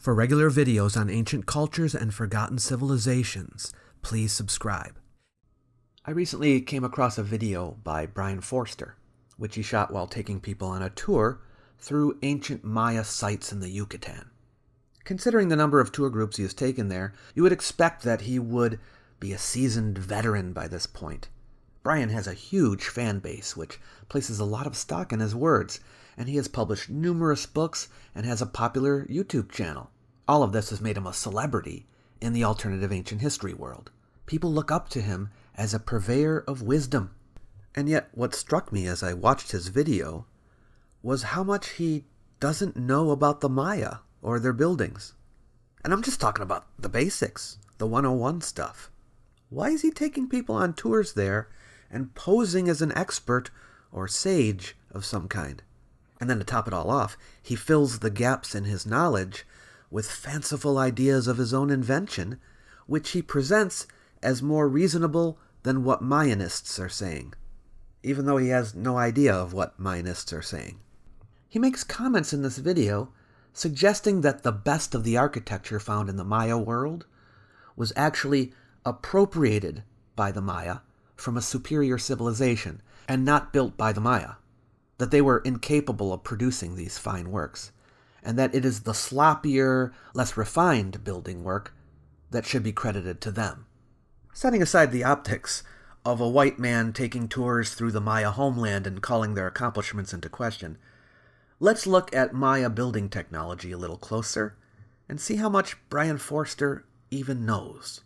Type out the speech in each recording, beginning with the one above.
For regular videos on ancient cultures and forgotten civilizations, please subscribe. I recently came across a video by Brien Foerster, which he shot while taking people on a tour through ancient Maya sites in the Yucatan. Considering the number of tour groups he has taken there, you would expect that he would be a seasoned veteran by this point. Brien has a huge fan base, which places a lot of stock in his words, and he has published numerous books and has a popular YouTube channel. All of this has made him a celebrity in the alternative ancient history world. People look up to him as a purveyor of wisdom. And yet, what struck me as I watched his video was how much he doesn't know about the Maya or their buildings. And I'm just talking about the basics, the 101 stuff. Why is he taking people on tours there and posing as an expert or sage of some kind? And then to top it all off, he fills the gaps in his knowledge with fanciful ideas of his own invention, which he presents as more reasonable than what Mayanists are saying, even though he has no idea of what Mayanists are saying. He makes comments in this video suggesting that the best of the architecture found in the Maya world was actually appropriated by the Maya from a superior civilization and not built by the Maya, that they were incapable of producing these fine works, and that it is the sloppier, less refined building work that should be credited to them. Setting aside the optics of a white man taking tours through the Maya homeland and calling their accomplishments into question, let's look at Maya building technology a little closer and see how much Brien Foerster even knows.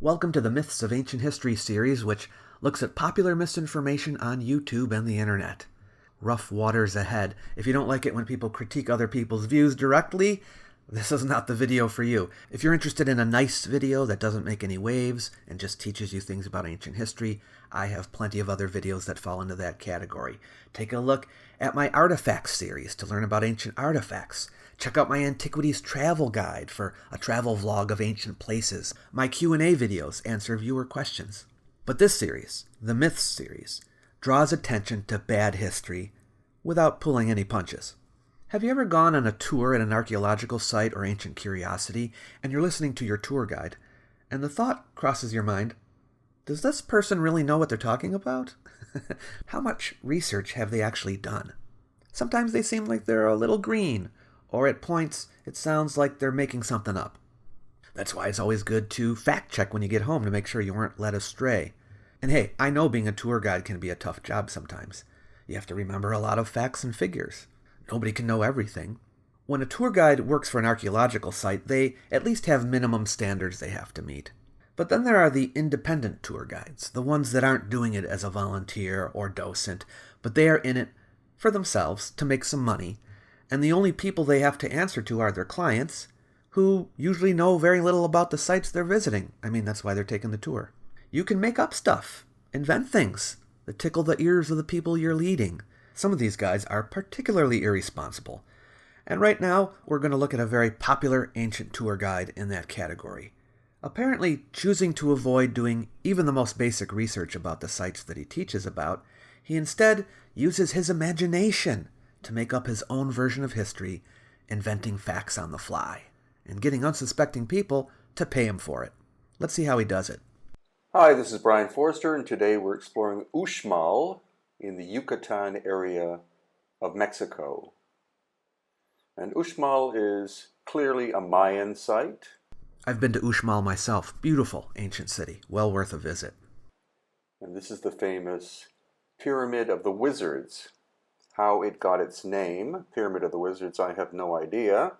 Welcome to the Myths of Ancient History series, which looks at popular misinformation on YouTube and the internet. Rough waters ahead. If you don't like it when people critique other people's views directly, this is not the video for you. If you're interested in a nice video that doesn't make any waves and just teaches you things about ancient history, I have plenty of other videos that fall into that category. Take a look at my Artifacts series to learn about ancient artifacts. Check out my Antiquities Travel Guide for a travel vlog of ancient places. My Q&A videos answer viewer questions. But this series, the Myths series, draws attention to bad history without pulling any punches. Have you ever gone on a tour at an archaeological site or ancient curiosity, and you're listening to your tour guide, and the thought crosses your mind, does this person really know what they're talking about? How much research have they actually done? Sometimes they seem like they're a little green, or at points it sounds like they're making something up. That's why it's always good to fact check when you get home to make sure you weren't led astray. And hey, I know being a tour guide can be a tough job sometimes. You have to remember a lot of facts and figures. Nobody can know everything. When a tour guide works for an archaeological site, they at least have minimum standards they have to meet. But then there are the independent tour guides, the ones that aren't doing it as a volunteer or docent, but they are in it for themselves to make some money, and the only people they have to answer to are their clients, who usually know very little about the sites they're visiting. I mean, that's why they're taking the tour. You can make up stuff, invent things that tickle the ears of the people you're leading. Some of these guys are particularly irresponsible. And right now, we're going to look at a very popular ancient tour guide in that category. Apparently, choosing to avoid doing even the most basic research about the sites that he teaches about, he instead uses his imagination to make up his own version of history, inventing facts on the fly, and getting unsuspecting people to pay him for it. Let's see how he does it. Hi, this is Brien Foerster, and today we're exploring Uxmal in the Yucatan area of Mexico. And Uxmal is clearly a Mayan site. I've been to Uxmal myself. Beautiful ancient city. Well worth a visit. And this is the famous Pyramid of the Wizards. How it got its name, Pyramid of the Wizards, I have no idea.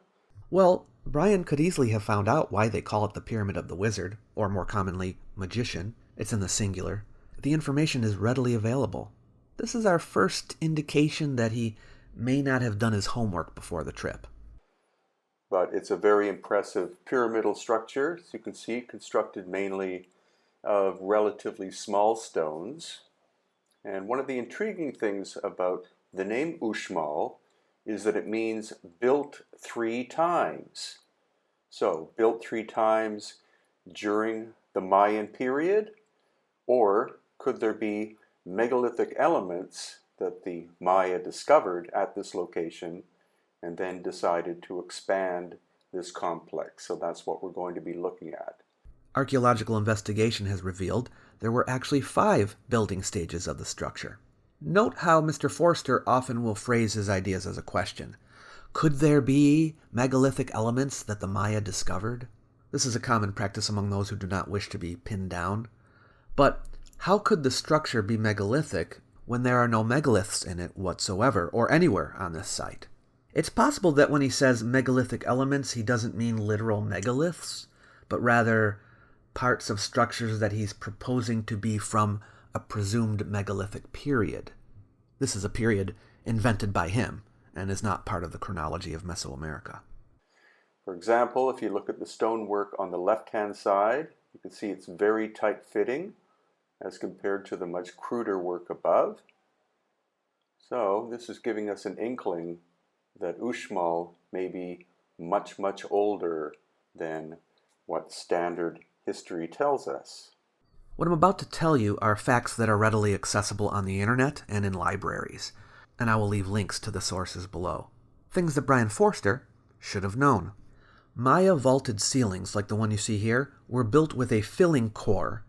Well, Brien could easily have found out why they call it the Pyramid of the Wizard, or more commonly, magician. It's in the singular. The information is readily available. This is our first indication that he may not have done his homework before the trip. But it's a very impressive pyramidal structure, as you can see, constructed mainly of relatively small stones. And one of the intriguing things about the name Uxmal is that it means built 3 times. So, built 3 times during the Mayan period? Or could there be megalithic elements that the Maya discovered at this location and then decided to expand this complex? So that's what we're going to be looking at. Archaeological investigation has revealed there were actually 5 building stages of the structure. Note how Mr. Foerster often will phrase his ideas as a question. Could there be megalithic elements that the Maya discovered? This is a common practice among those who do not wish to be pinned down. But how could the structure be megalithic when there are no megaliths in it whatsoever, or anywhere on this site? It's possible that when he says megalithic elements, he doesn't mean literal megaliths, but rather parts of structures that he's proposing to be from a presumed megalithic period. This is a period invented by him, and is not part of the chronology of Mesoamerica. For example, if you look at the stonework on the left-hand side, you can see it's very tight-fitting as compared to the much cruder work above. So this is giving us an inkling that Uxmal may be much, much older than what standard history tells us. What I'm about to tell you are facts that are readily accessible on the internet and in libraries, and I will leave links to the sources below. Things that Brien Foerster should have known. Maya vaulted ceilings, like the one you see here, were built with a filling core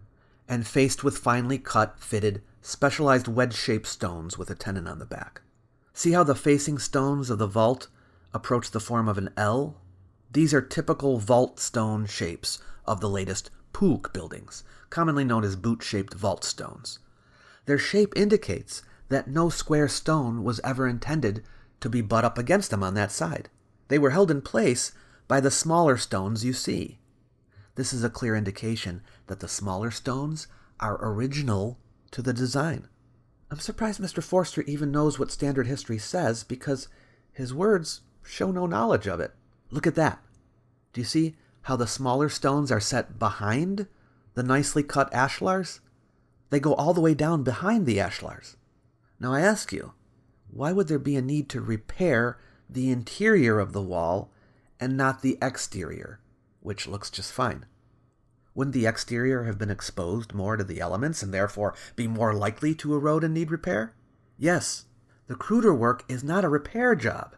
and faced with finely cut, fitted, specialized wedge-shaped stones with a tenon on the back. See how the facing stones of the vault approach the form of an L? These are typical vault stone shapes of the latest Puuk buildings, commonly known as boot-shaped vault stones. Their shape indicates that no square stone was ever intended to be butt up against them on that side. They were held in place by the smaller stones you see. This is a clear indication that the smaller stones are original to the design. I'm surprised Mr. Foerster even knows what standard history says, because his words show no knowledge of it. Look at that. Do you see how the smaller stones are set behind the nicely cut ashlars? They go all the way down behind the ashlars. Now I ask you, why would there be a need to repair the interior of the wall and not the exterior, which looks just fine? Wouldn't the exterior have been exposed more to the elements and therefore be more likely to erode and need repair? Yes, the cruder work is not a repair job.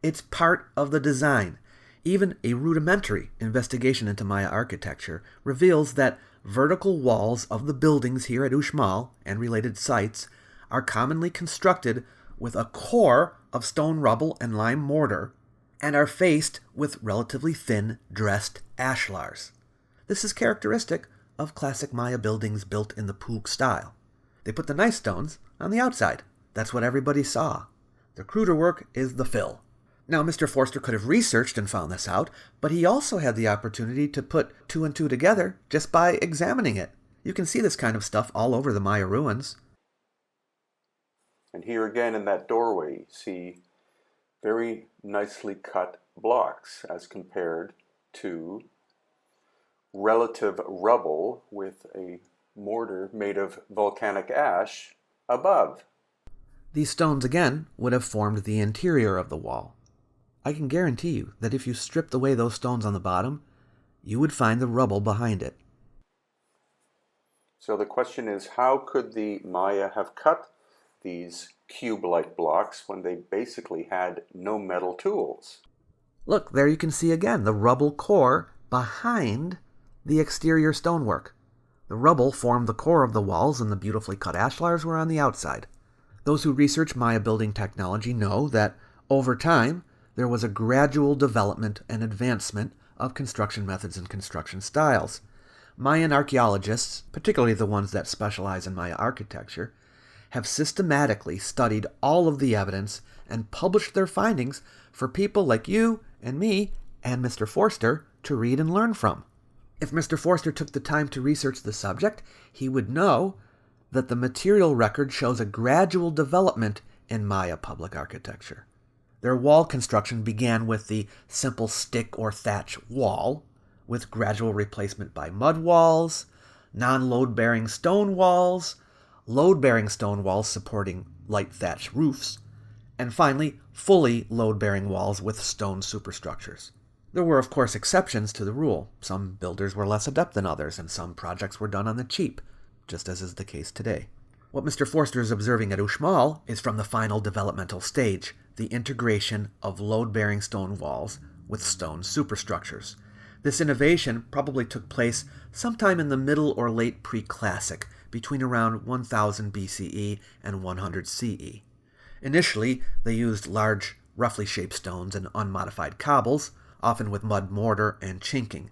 It's part of the design. Even a rudimentary investigation into Maya architecture reveals that vertical walls of the buildings here at Uxmal and related sites are commonly constructed with a core of stone rubble and lime mortar and are faced with relatively thin dressed ashlars. This is characteristic of classic Maya buildings built in the Puuk style. They put the nice stones on the outside. That's what everybody saw. The cruder work is the fill. Now, Mr. Foerster could have researched and found this out, but he also had the opportunity to put 2 and 2 together just by examining it. You can see this kind of stuff all over the Maya ruins. And here again in that doorway, you see very nicely cut blocks as compared to relative rubble with a mortar made of volcanic ash above. These stones, again, would have formed the interior of the wall. I can guarantee you that if you stripped away those stones on the bottom, you would find the rubble behind it. So the question is, how could the Maya have cut these cube-like blocks when they basically had no metal tools? Look, there you can see again the rubble core behind the exterior stonework. The rubble formed the core of the walls and the beautifully cut ashlars were on the outside. Those who research Maya building technology know that over time there was a gradual development and advancement of construction methods and construction styles. Mayan archaeologists, particularly the ones that specialize in Maya architecture, have systematically studied all of the evidence and published their findings for people like you and me and Mr. Foerster to read and learn from. If Mr. Foerster took the time to research the subject, he would know that the material record shows a gradual development in Maya public architecture. Their wall construction began with the simple stick or thatch wall, with gradual replacement by mud walls, non-load-bearing stone walls, load-bearing stone walls supporting light thatch roofs, and finally fully load-bearing walls with stone superstructures. There were, of course, exceptions to the rule. Some builders were less adept than others, and some projects were done on the cheap, just as is the case today. What Mr. Foerster is observing at Uxmal is from the final developmental stage, the integration of load-bearing stone walls with stone superstructures. This innovation probably took place sometime in the middle or late pre-classic, between around 1000 BCE and 100 CE. Initially, they used large, roughly shaped stones and unmodified cobbles, often with mud mortar and chinking.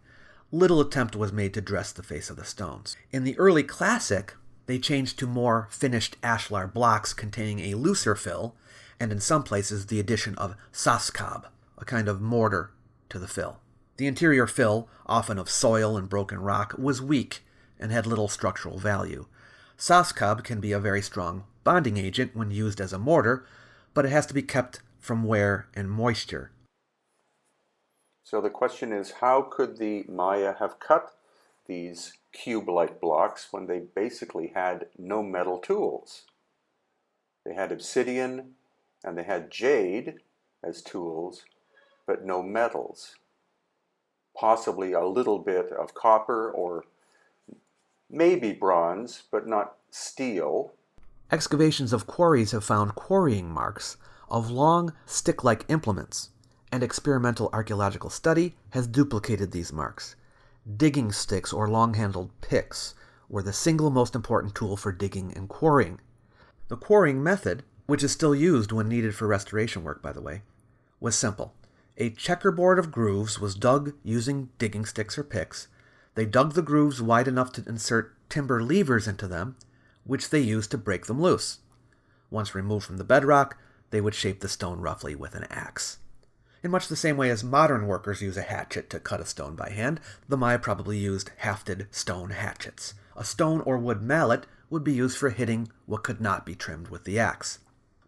Little attempt was made to dress the face of the stones. In the early Classic, they changed to more finished ashlar blocks containing a looser fill, and in some places the addition of saskab, a kind of mortar, to the fill. The interior fill, often of soil and broken rock, was weak and had little structural value. Saskab can be a very strong bonding agent when used as a mortar, but it has to be kept from wear and moisture. So the question is, how could the Maya have cut these cube-like blocks when they basically had no metal tools? They had obsidian and they had jade as tools, but no metals. Possibly a little bit of copper or maybe bronze, but not steel. Excavations of quarries have found quarrying marks of long, stick-like implements, and experimental archaeological study has duplicated these marks. Digging sticks or long-handled picks were the single most important tool for digging and quarrying. The quarrying method, which is still used when needed for restoration work, by the way, was simple. A checkerboard of grooves was dug using digging sticks or picks. They dug the grooves wide enough to insert timber levers into them, which they used to break them loose. Once removed from the bedrock, they would shape the stone roughly with an axe. In much the same way as modern workers use a hatchet to cut a stone by hand, the Maya probably used hafted stone hatchets. A stone or wood mallet would be used for hitting what could not be trimmed with the axe.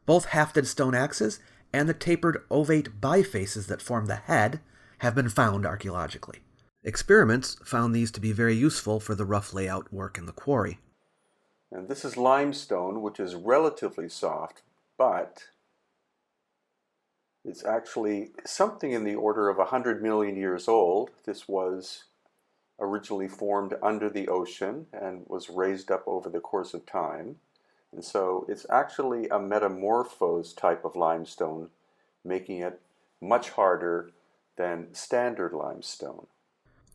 Both hafted stone axes and the tapered ovate bifaces that form the head have been found archaeologically. Experiments found these to be very useful for the rough layout work in the quarry. And this is limestone, which is relatively soft, but it's actually something in the order of 100 million years old. This was originally formed under the ocean and was raised up over the course of time. And so it's actually a metamorphosed type of limestone, making it much harder than standard limestone.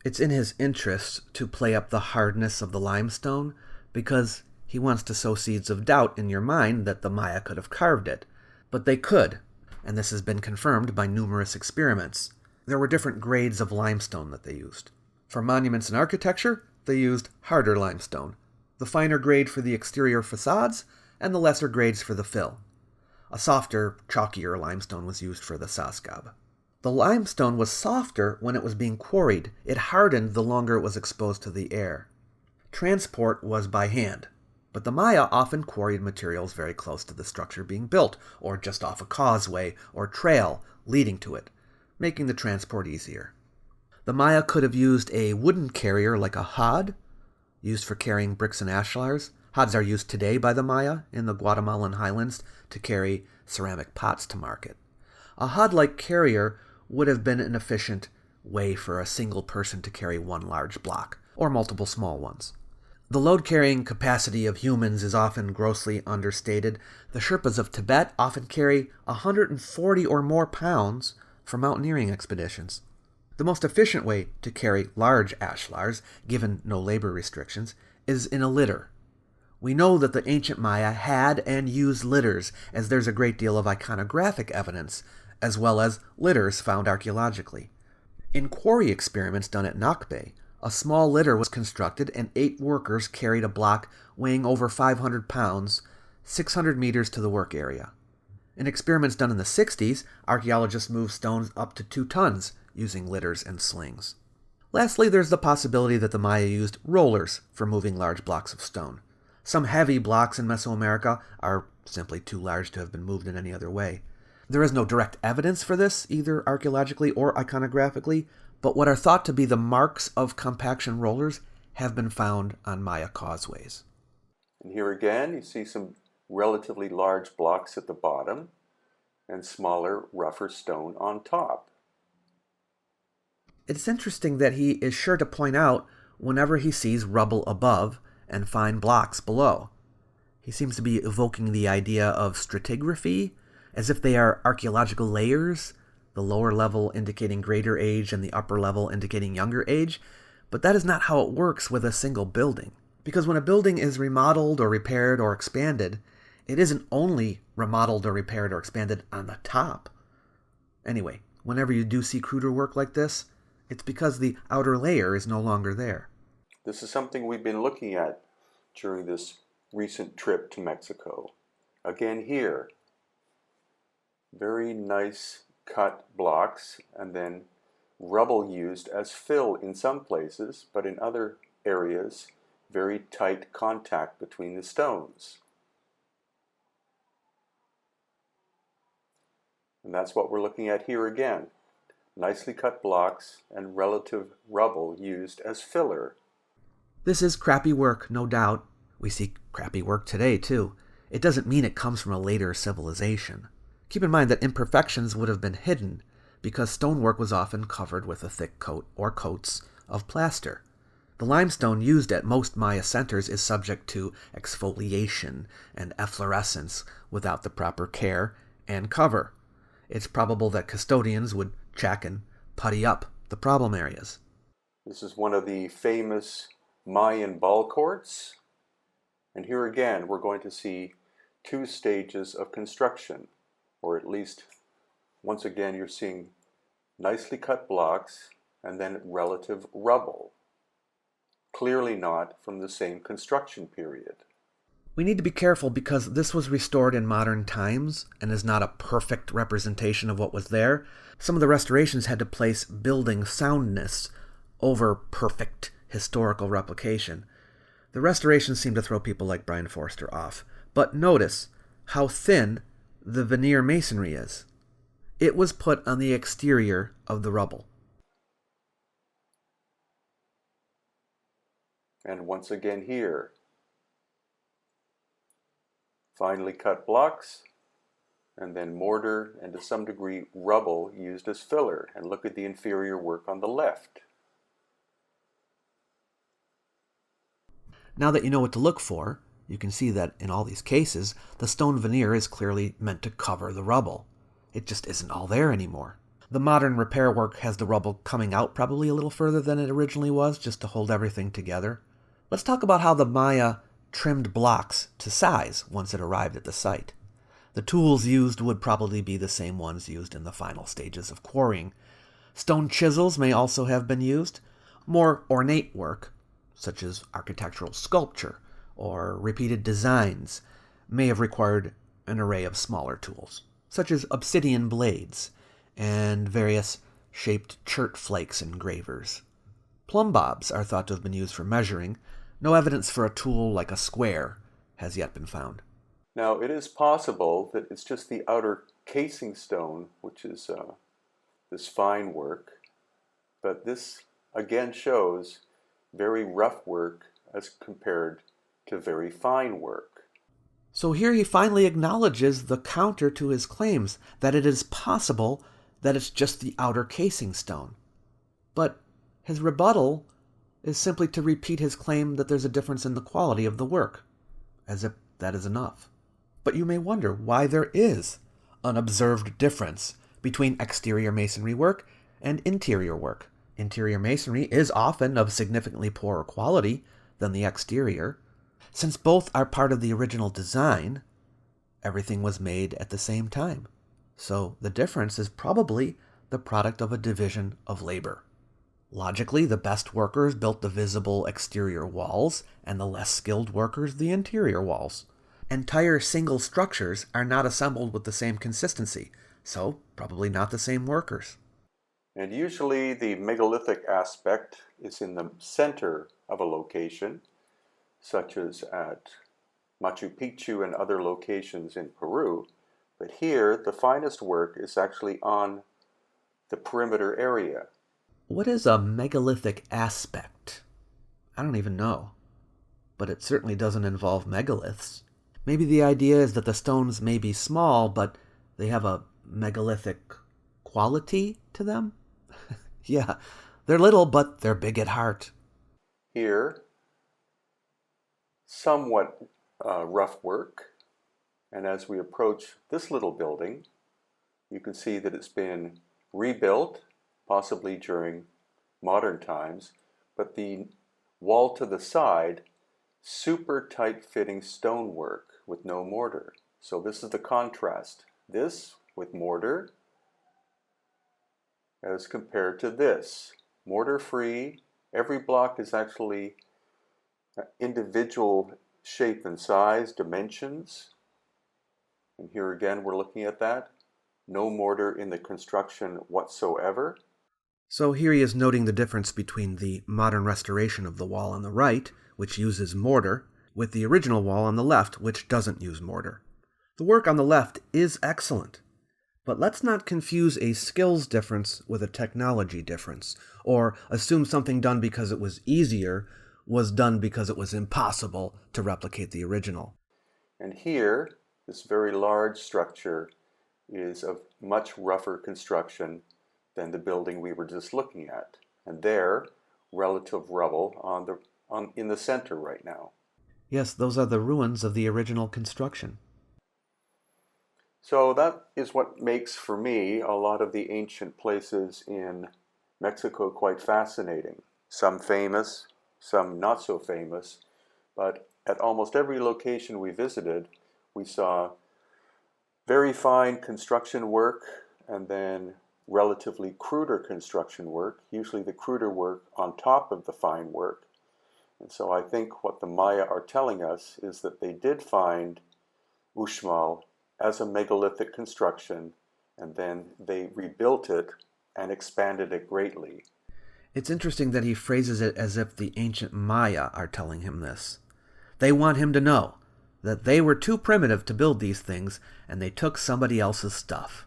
It's in his interest to play up the hardness of the limestone because he wants to sow seeds of doubt in your mind that the Maya could have carved it. But they could, and this has been confirmed by numerous experiments. There were different grades of limestone that they used. For monuments and architecture, they used harder limestone, the finer grade for the exterior facades, and the lesser grades for the fill. A softer, chalkier limestone was used for the saskab. The limestone was softer when it was being quarried. It hardened the longer it was exposed to the air. Transport was by hand, but the Maya often quarried materials very close to the structure being built, or just off a causeway or trail leading to it, making the transport easier. The Maya could have used a wooden carrier like a hod, used for carrying bricks and ashlars. Hods are used today by the Maya in the Guatemalan highlands to carry ceramic pots to market. A hod-like carrier would have been an efficient way for a single person to carry one large block, or multiple small ones. The load-carrying capacity of humans is often grossly understated. The Sherpas of Tibet often carry 140 or more pounds for mountaineering expeditions. The most efficient way to carry large ashlars, given no labor restrictions, is in a litter. We know that the ancient Maya had and used litters, as there's a great deal of iconographic evidence, as well as litters found archaeologically. In quarry experiments done at Nakbe, a small litter was constructed and 8 workers carried a block weighing over 500 pounds, 600 meters to the work area. In experiments done in the 60s, archaeologists moved stones up to 2 tons using litters and slings. Lastly, there's the possibility that the Maya used rollers for moving large blocks of stone. Some heavy blocks in Mesoamerica are simply too large to have been moved in any other way. There is no direct evidence for this, either archaeologically or iconographically, but what are thought to be the marks of compaction rollers have been found on Maya causeways. And here again, you see some relatively large blocks at the bottom and smaller, rougher stone on top. It's interesting that he is sure to point out whenever he sees rubble above and fine blocks below. He seems to be evoking the idea of stratigraphy, as if they are archaeological layers, the lower level indicating greater age and the upper level indicating younger age, but that is not how it works with a single building. Because when a building is remodeled or repaired or expanded, it isn't only remodeled or repaired or expanded on the top. Anyway, whenever you do see cruder work like this, it's because the outer layer is no longer there. This is something we've been looking at during this recent trip to Mexico. Again here, very nice cut blocks and then rubble used as fill in some places, but in other areas, very tight contact between the stones. And that's what we're looking at here again. Nicely cut blocks and relative rubble used as filler. This is crappy work, no doubt. We see crappy work today, too. It doesn't mean it comes from a later civilization. Keep in mind that imperfections would have been hidden because stonework was often covered with a thick coat or coats of plaster. The limestone used at most Maya centers is subject to exfoliation and efflorescence without the proper care and cover. It's probable that custodians would check and putty up the problem areas. This is one of the famous Mayan ball courts. And here again, we're going to see two stages of construction, or at least, once again, you're seeing nicely cut blocks and then relative rubble. Clearly not from the same construction period. We need to be careful because this was restored in modern times and is not a perfect representation of what was there. Some of the restorations had to place building soundness over perfect historical replication. The restorations seem to throw people like Brien Foerster off. But notice how thin the veneer masonry is. It was put on the exterior of the rubble. And once again here, finely cut blocks, and then mortar and to some degree rubble used as filler. And look at the inferior work on the left. Now that you know what to look for, you can see that in all these cases, the stone veneer is clearly meant to cover the rubble. It just isn't all there anymore. The modern repair work has the rubble coming out probably a little further than it originally was, just to hold everything together. Let's talk about how the Maya trimmed blocks to size once it arrived at the site. The tools used would probably be the same ones used in the final stages of quarrying. Stone chisels may also have been used. More ornate work, such as architectural sculpture or repeated designs, may have required an array of smaller tools, such as obsidian blades and various shaped chert flakes and gravers. Plumb bobs are thought to have been used for measuring. No evidence for a tool like a square has yet been found. Now, it is possible that it's just the outer casing stone, which is this fine work, but this again shows very rough work as compared to very fine work. So here he finally acknowledges the counter to his claims, that it is possible that it's just the outer casing stone. But his rebuttal is simply to repeat his claim that there's a difference in the quality of the work, as if that is enough. But you may wonder why there is an observed difference between exterior masonry work and interior work. Interior masonry is often of significantly poorer quality than the exterior. Since both are part of the original design, everything was made at the same time. So the difference is probably the product of a division of labor. Logically, the best workers built the visible exterior walls, and the less skilled workers the interior walls. Entire single structures are not assembled with the same consistency, so probably not the same workers. And usually the megalithic aspect is in the center of a location, such as at Machu Picchu and other locations in Peru. But here, the finest work is actually on the perimeter area. What is a megalithic aspect? I don't even know. But it certainly doesn't involve megaliths. Maybe the idea is that the stones may be small, but they have a megalithic quality to them? Yeah, They're little, but they're big at heart. Here, somewhat rough work. And as we approach this little building, you can see that it's been rebuilt, possibly during modern times, but the wall to the side, super tight fitting stonework with no mortar. So this is the contrast. This with mortar as compared to this. Mortar free. Every block is actually individual shape and size, dimensions. And here again we're looking at that. No mortar in the construction whatsoever. So here he is noting the difference between the modern restoration of the wall on the right, which uses mortar, with the original wall on the left, which doesn't use mortar. The work on the left is excellent, but let's not confuse a skills difference with a technology difference, or assume something done because it was easier was done because it was impossible to replicate the original. And here, this very large structure is of much rougher construction than the building we were just looking at. And there, relative rubble in the center right now. Yes, those are the ruins of the original construction. So that is what makes, for me, a lot of the ancient places in Mexico quite fascinating. Some famous, some not so famous, but at almost every location we visited, we saw very fine construction work and then relatively cruder construction work, usually the cruder work on top of the fine work. And so I think what the Maya are telling us is that they did find Uxmal as a megalithic construction, and then they rebuilt it and expanded it greatly. It's interesting that he phrases it as if the ancient Maya are telling him this. They want him to know that they were too primitive to build these things, and they took somebody else's stuff.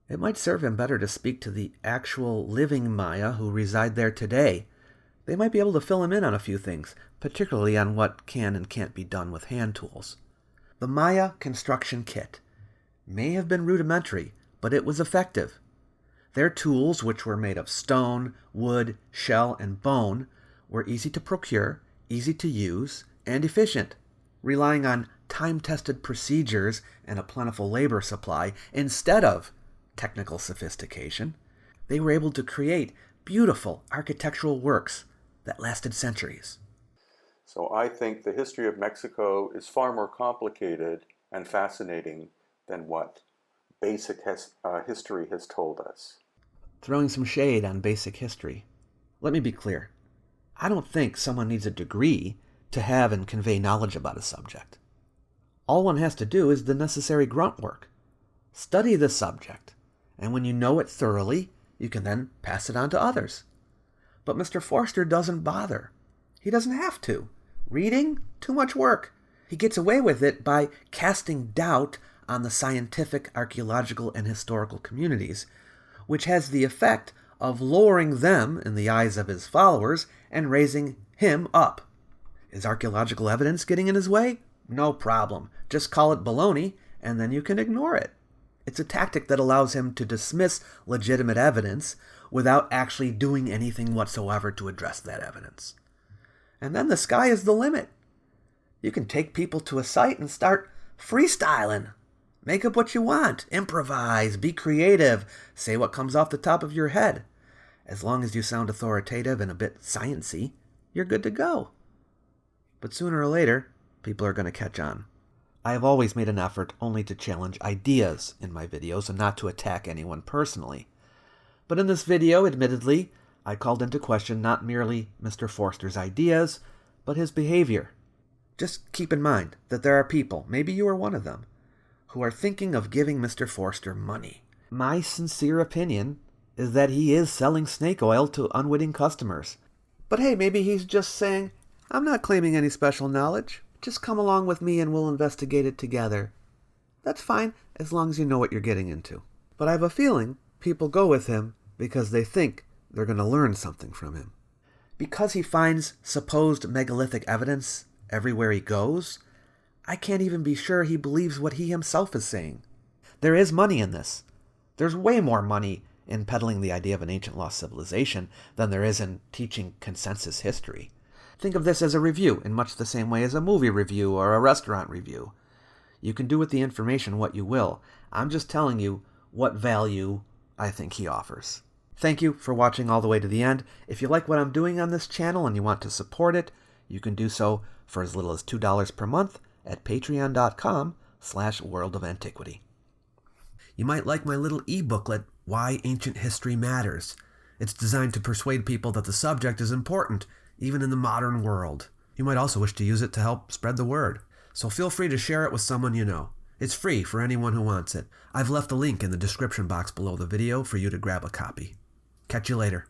It might serve him better to speak to the actual living Maya who reside there today. They might be able to fill him in on a few things, particularly on what can and can't be done with hand tools. The Maya construction kit may have been rudimentary, but it was effective. Their tools, which were made of stone, wood, shell, and bone, were easy to procure, easy to use, and efficient, relying on time-tested procedures and a plentiful labor supply instead of technical sophistication. They were able to create beautiful architectural works that lasted centuries. So I think the history of Mexico is far more complicated and fascinating than what basic history has told us. Throwing some shade on basic history. Let me be clear. I don't think someone needs a degree to have and convey knowledge about a subject. All one has to do is the necessary grunt work. Study the subject, and when you know it thoroughly, you can then pass it on to others. But Mr. Foerster doesn't bother. He doesn't have to. Reading? Too much work. He gets away with it by casting doubt on the scientific, archaeological, and historical communities, which has the effect of lowering them in the eyes of his followers and raising him up. Is archaeological evidence getting in his way? No problem. Just call it baloney, and then you can ignore it. It's a tactic that allows him to dismiss legitimate evidence without actually doing anything whatsoever to address that evidence. And then the sky is the limit. You can take people to a site and start freestyling. Make up what you want. Improvise. Be creative. Say what comes off the top of your head. As long as you sound authoritative and a bit science-y, you're good to go. But sooner or later, people are going to catch on. I have always made an effort only to challenge ideas in my videos and not to attack anyone personally. But in this video, admittedly, I called into question not merely Mr. Foerster's ideas, but his behavior. Just keep in mind that there are people, maybe you are one of them, who are thinking of giving Mr. Foerster money. My sincere opinion is that he is selling snake oil to unwitting customers. But hey, maybe he's just saying, I'm not claiming any special knowledge. Just come along with me and we'll investigate it together. That's fine, as long as you know what you're getting into. But I have a feeling people go with him because they think they're going to learn something from him. Because he finds supposed megalithic evidence everywhere he goes, I can't even be sure he believes what he himself is saying. There is money in this. There's way more money in peddling the idea of an ancient lost civilization than there is in teaching consensus history. Think of this as a review in much the same way as a movie review or a restaurant review. You can do with the information what you will. I'm just telling you what value I think he offers. Thank you for watching all the way to the end. If you like what I'm doing on this channel and you want to support it, you can do so for as little as $2 per month at patreon.com/World of Antiquity. You might like my little e-booklet, Why Ancient History Matters. It's designed to persuade people that the subject is important, even in the modern world. You might also wish to use it to help spread the word. So feel free to share it with someone you know. It's free for anyone who wants it. I've left a link in the description box below the video for you to grab a copy. Catch you later.